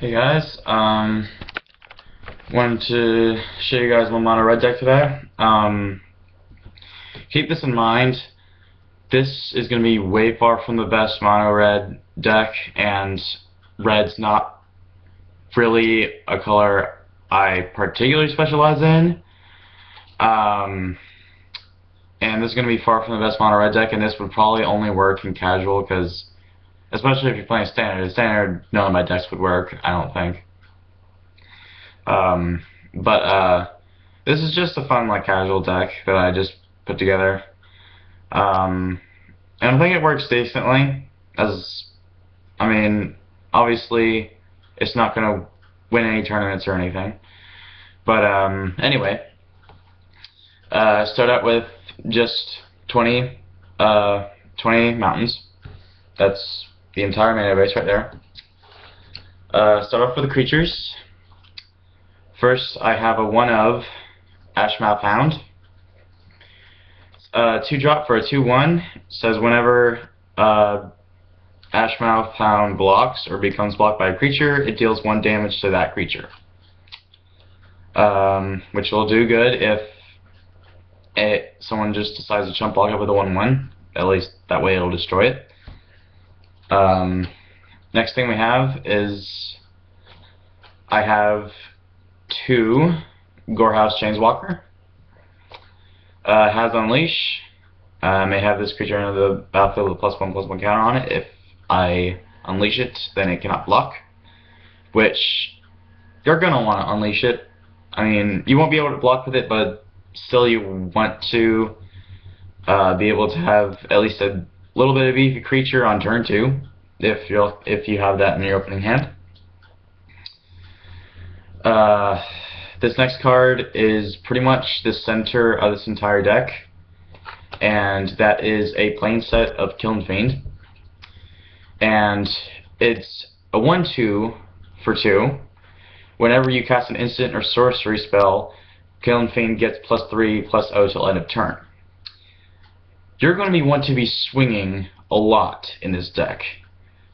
Hey guys, wanted to show you guys my mono red deck today. Keep this in mind, this is going to be way far from the best mono red deck, and red's not really a color I particularly specialize in. And this is going to be far from the best mono red deck, and this would probably only work in casual, because especially if you're playing standard, none of my decks would work, I don't think. This is just a fun, like, casual deck that I just put together. And I think it works decently, obviously, it's not going to win any tournaments or anything. But, anyway, start out with just 20 mountains. That's the entire mana base right there. Start off with the creatures. First, I have a 1/of Ashmouth Hound. 2-drop for a 2/1. Says whenever Ashmouth Hound blocks or becomes blocked by a creature, it deals 1 damage to that creature. Which will do good if someone just decides to chump block it with a 1/1. At least that way it'll destroy it. Next thing we have is I have 2 Gorehouse Chainswalker. Has Unleash. May have this creature enter the battlefield with a +1/+1 counter on it. If I unleash it, then it cannot block. Which, you're going to want to unleash it. I mean, you won't be able to block with it, but still you want to be able to have at least a little bit of beefy creature on turn 2, if you have that in your opening hand. This next card is pretty much the center of this entire deck, and that is a plain set of Kiln Fiend. And it's a 1/2 for 2. Whenever you cast an instant or sorcery spell, Kiln Fiend gets +3/+0 till end of turn. You're going to be swinging a lot in this deck,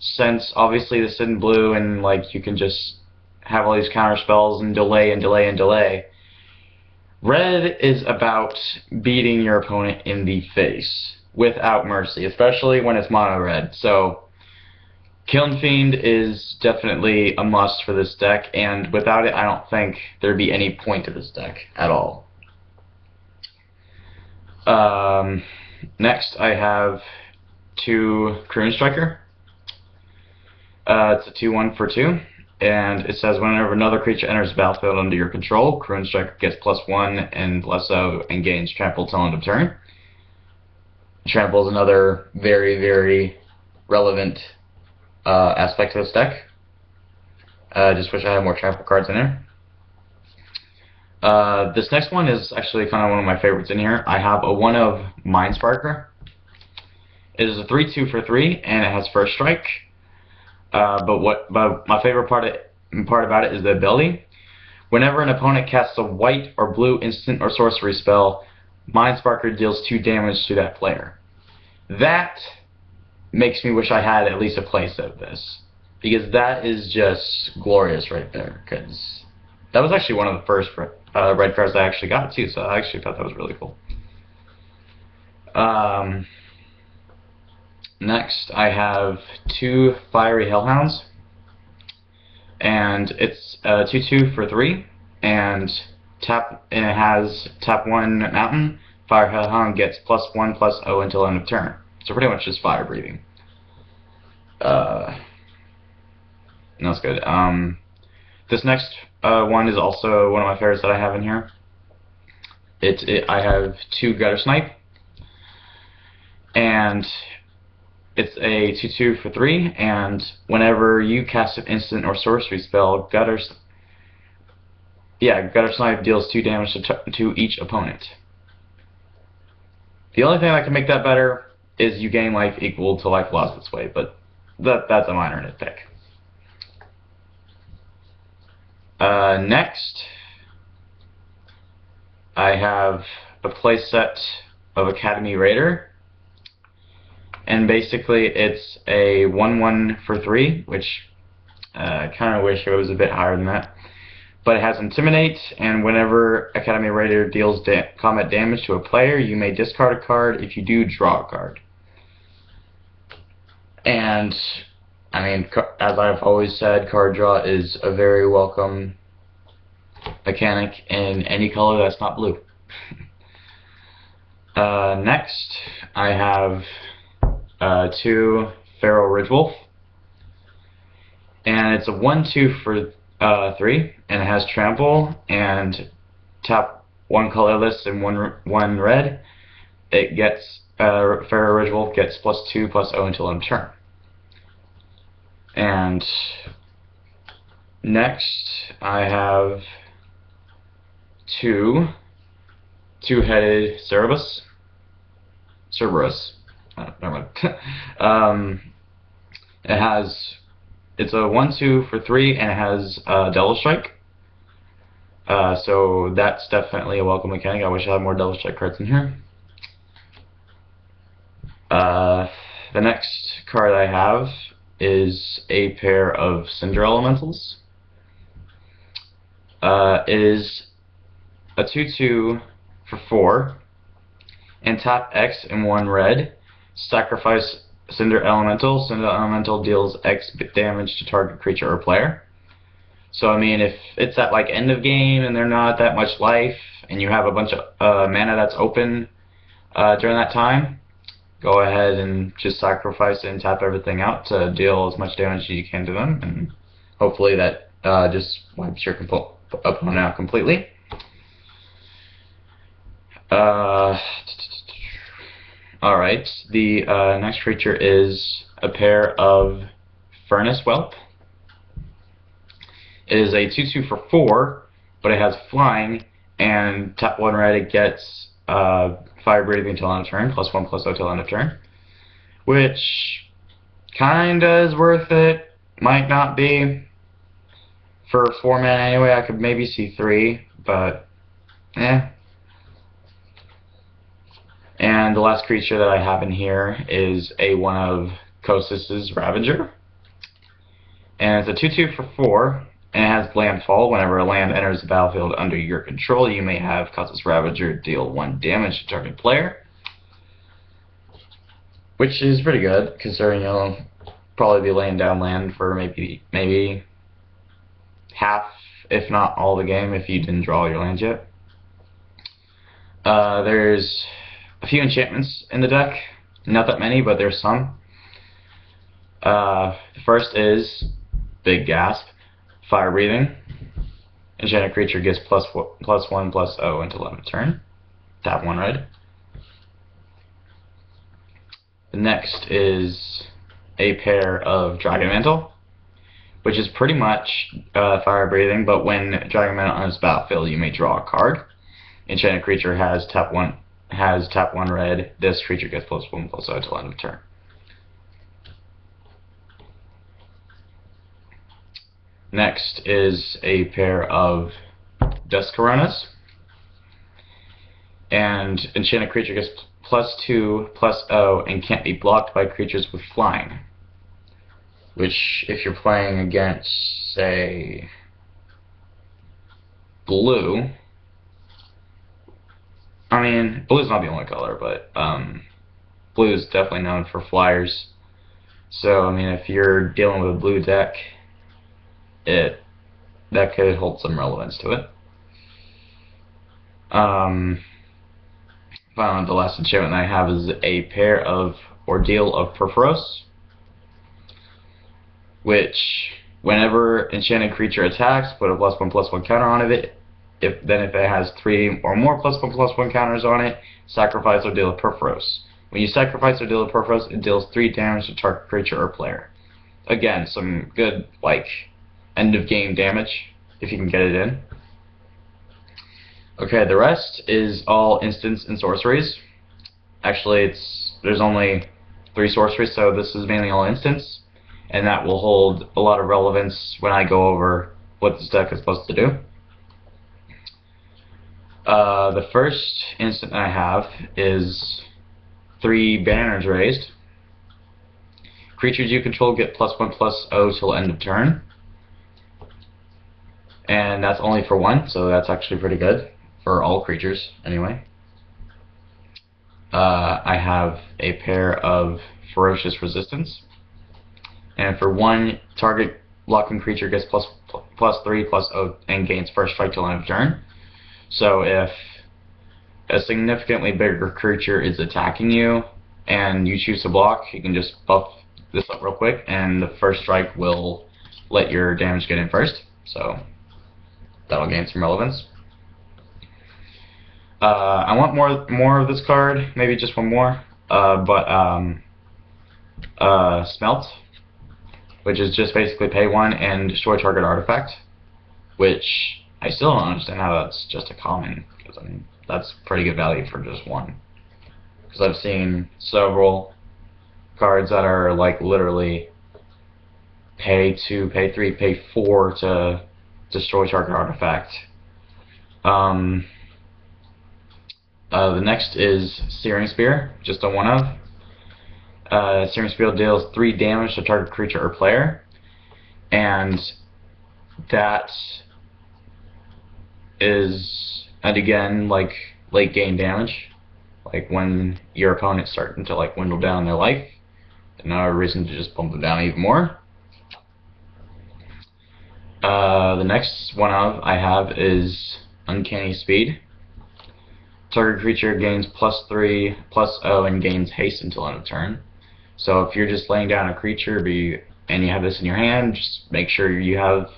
since obviously this is in blue and like you can just have all these counter spells and delay and delay and delay. Red is about beating your opponent in the face without mercy, especially when it's mono red. So Kiln Fiend is definitely a must for this deck, and without it I don't think there'd be any point to this deck at all. Next I have 2 Croon Striker. It's a 2/1 for 2. And it says whenever another creature enters the battlefield under your control, Croon Striker gets +1 and +0 and gains trample till end of turn. Trample is another very, very relevant aspect of this deck. Just wish I had more trample cards in there. This next one is actually kind of one of my favorites in here. I have a 1/of Mindsparker. It is a 3/2 for 3, and it has first strike. But my favorite part about it is the ability. Whenever an opponent casts a white or blue instant or sorcery spell, Mindsparker deals 2 damage to that player. That makes me wish I had at least a playset of this, because that is just glorious right there. Because that was actually one of the first red cards I actually got too, so I actually thought that was really cool. Next, I have 2 Fiery Hellhounds, and it's 2/2 for 3, and it has tap 1 mountain. Fire Hellhound gets +1/+0 until end of turn. So pretty much just fire breathing. That's good. This next one is also one of my favorites that I have in here. I have 2 Gutter Snipe, and it's a 2/2 for 3, and whenever you cast an instant or sorcery spell, Gutter Snipe deals 2 damage to each opponent. The only thing that can make that better is you gain life equal to life lost this way, but that's a minor nitpick. Next, I have a playset of Academy Raider. And basically it's a 1/1 for 3, which I kind of wish it was a bit higher than that. But it has Intimidate, and whenever Academy Raider deals combat damage to a player, you may discard a card. If you do, draw a card. And, I mean, as I've always said, card draw is a very welcome mechanic in any color that's not blue. Next, I have 2 Feral Ridgewolf. And it's a 1/2 for 3, and it has Trample, and tap 1 colorless and 1 red. It gets, Feral Ridgewolf gets +2/+0 until end of turn. And next, I have 2 two-headed Cerberus. Never mind. It's a 1/2 for 3, and it has Devil Strike. So that's definitely a welcome mechanic. I wish I had more Devil Strike cards in here. The next card I have is a pair of Cinder Elementals. It is a 2/2 for 4, and tap X and 1 red. Sacrifice Cinder Elemental. Cinder Elemental deals X damage to target creature or player. So I mean, if it's at like end of game and they're not that much life, and you have a bunch of mana that's open during that time, go ahead and just sacrifice it and tap everything out to deal as much damage as you can to them, and hopefully that just wipes your opponent out completely. Alright, the next creature is a pair of Furnace Whelp. It is a 2/2 for 4, but it has Flying, and tap 1 red, it gets Fire Breathing until end of turn, +1/+0 till end of turn. Which kinda is worth it, might not be. For 4 mana anyway, I could maybe see 3, but And the last creature that I have in here is one of Kosis's Ravager. And it's a 2/2 for 4, and it has Landfall. Whenever a land enters the battlefield under your control, you may have Kosis's Ravager deal 1 damage to target player. Which is pretty good, considering you'll probably be laying down land for maybe half, if not all the game, if you didn't draw your lands yet. There's a few enchantments in the deck. Not that many, but there's some. The first is Big Gasp, Fire Breathing. Enchanted creature gets +1/+0 until end of turn. Tap 1 red. The next is a pair of Dragon Mantle, which is pretty much Fire Breathing, but when Dragon Mantle enters the battlefield, you may draw a card. Enchanted creature has tap 1 red. This creature gets +1/+0 until end of turn. Next is a pair of Dust Coronas. And enchanted creature gets +2/+0 and can't be blocked by creatures with Flying. Which, if you're playing against, say, blue, I mean, blue's not the only color, but blue is definitely known for flyers. So, I mean, if you're dealing with a blue deck, that could hold some relevance to it. Finally, the last enchantment I have is a pair of Ordeal of Perforos, which, whenever enchanted creature attacks, put a +1/+1 counter on it. If it has 3 or more +1/+1 counters on it, sacrifice Ordeal of Perforos. When you sacrifice Ordeal of Perforos, it deals 3 damage to target creature or player. Again, some good, like, end of game damage, if you can get it in. Okay, the rest is all instants and sorceries. Actually, there's only 3 sorceries, so this is mainly all instants, and that will hold a lot of relevance when I go over what this deck is supposed to do. The first instant I have is 3 Banners Raised. Creatures you control get +1/+0 till end of turn. and that's only for one, so that's actually pretty good for all creatures anyway. I have a pair of Ferocious Resistance, and for one, target locking creature gets +3/+0 and gains first strike till end of turn. So if a significantly bigger creature is attacking you and you choose to block, you can just buff this up real quick, and the first strike will let your damage get in first. So that'll gain some relevance. I want more of this card, maybe just one more. Smelt, which is just basically pay one and destroy target artifact, which I still don't understand how that's just a common, because I mean that's pretty good value for just one. Because I've seen several cards that are like literally pay 2, pay 3, pay 4 to destroy target artifact. The next is Searing Spear, just a 1/of. Searing Spear deals 3 damage to target creature or player, and that is, and again, like late game damage, like when your opponent's starting to like dwindle down their life, another reason to just bump them down even more. The next 1/of I have is Uncanny Speed. Target creature gains +3/+0 and gains haste until end of turn. So if you're just laying down a creature and you have this in your hand, just make sure you have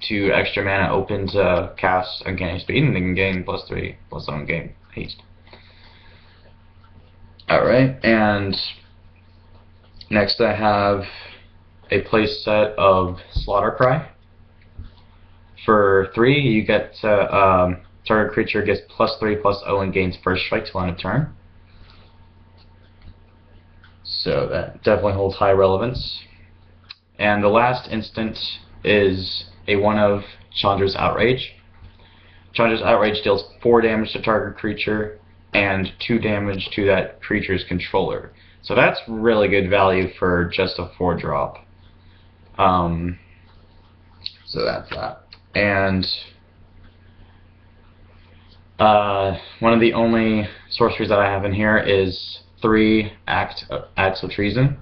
2 extra mana open to cast Uncanny Speed, and they can gain +3/+0 and gain haste. Alright, and next I have a place set of Slaughter Cry. For 3, you get to target creature gets +3/+0 and gains first strike till end of turn. So that definitely holds high relevance. And the last instant is a 1/of Chandra's Outrage. Chandra's Outrage deals 4 damage to target creature and 2 damage to that creature's controller. So that's really good value for just a 4-drop. So that's that. And one of the only sorceries that I have in here is 3 Acts of Treason.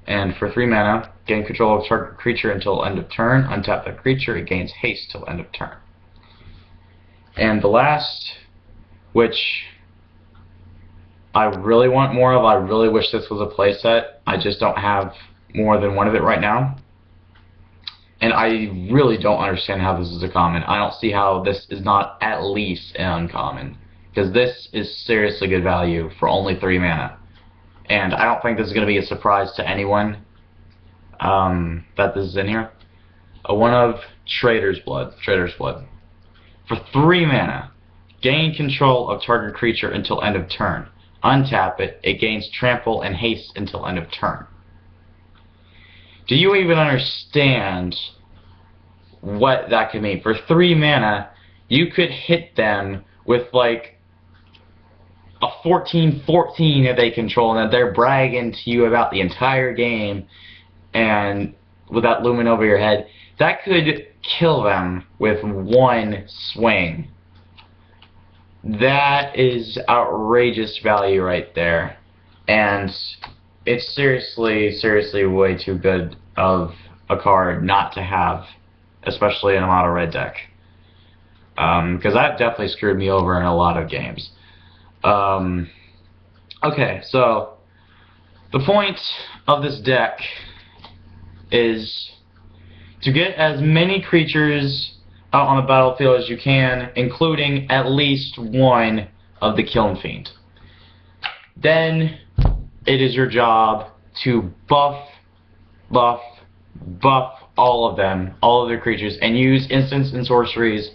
And for 3 mana, gain control of target creature until end of turn. Untap that creature, it gains haste till end of turn. And the last, which I really want more of, I really wish this was a playset. I just don't have more than one of it right now. And I really don't understand how this is a common. I don't see how this is not at least an uncommon, because this is seriously good value for only 3 mana. And I don't think this is going to be a surprise to anyone that this is in here. A 1/of Trader's Blood. For 3 mana, gain control of target creature until end of turn. Untap it, it gains trample and haste until end of turn. Do you even understand what that could mean? For 3 mana, you could hit them with like a 14/14 that they control, and that they're bragging to you about the entire game, and with that looming over your head, that could kill them with 1 swing. That is outrageous value right there, and it's seriously way too good of a card not to have, especially in a mono red deck, because that definitely screwed me over in a lot of games. Okay, so the point of this deck is to get as many creatures out on the battlefield as you can, including at least 1 of the Kiln Fiend. Then it is your job to buff all of them, all of their creatures, and use instants and sorceries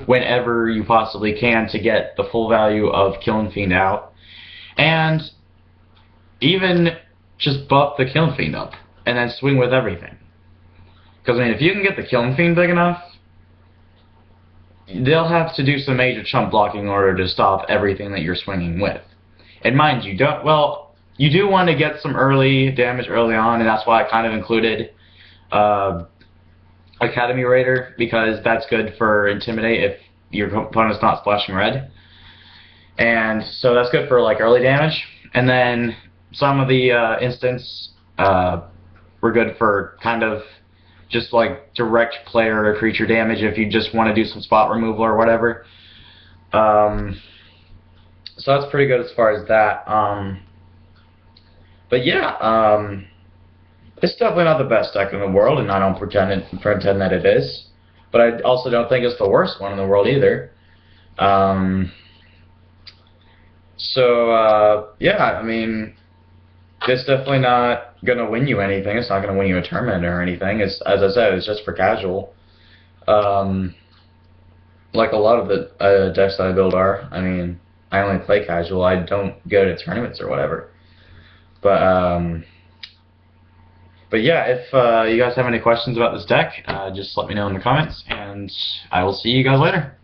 whenever you possibly can to get the full value of Kiln Fiend out. And even just buff the Kiln Fiend up, and then swing with everything. Because, I mean, if you can get the Kiln Fiend big enough, they'll have to do some major chump blocking in order to stop everything that you're swinging with. And mind you, you do want to get some early damage early on, and that's why I kind of included Academy Raider, because that's good for Intimidate if your opponent's not splashing red. And so that's good for like early damage. And then some of the instants were good for kind of just like direct player or creature damage if you just want to do some spot removal or whatever. So that's pretty good as far as that. But yeah, it's definitely not the best deck in the world, and I don't pretend that it is. But I also don't think it's the worst one in the world either. Yeah, I mean, it's definitely not going to win you anything. It's not going to win you a tournament or anything. It's, as I said, it's just for casual. Like a lot of the decks that I build are. I mean, I only play casual. I don't go to tournaments or whatever. But yeah, if you guys have any questions about this deck, just let me know in the comments, and I will see you guys later.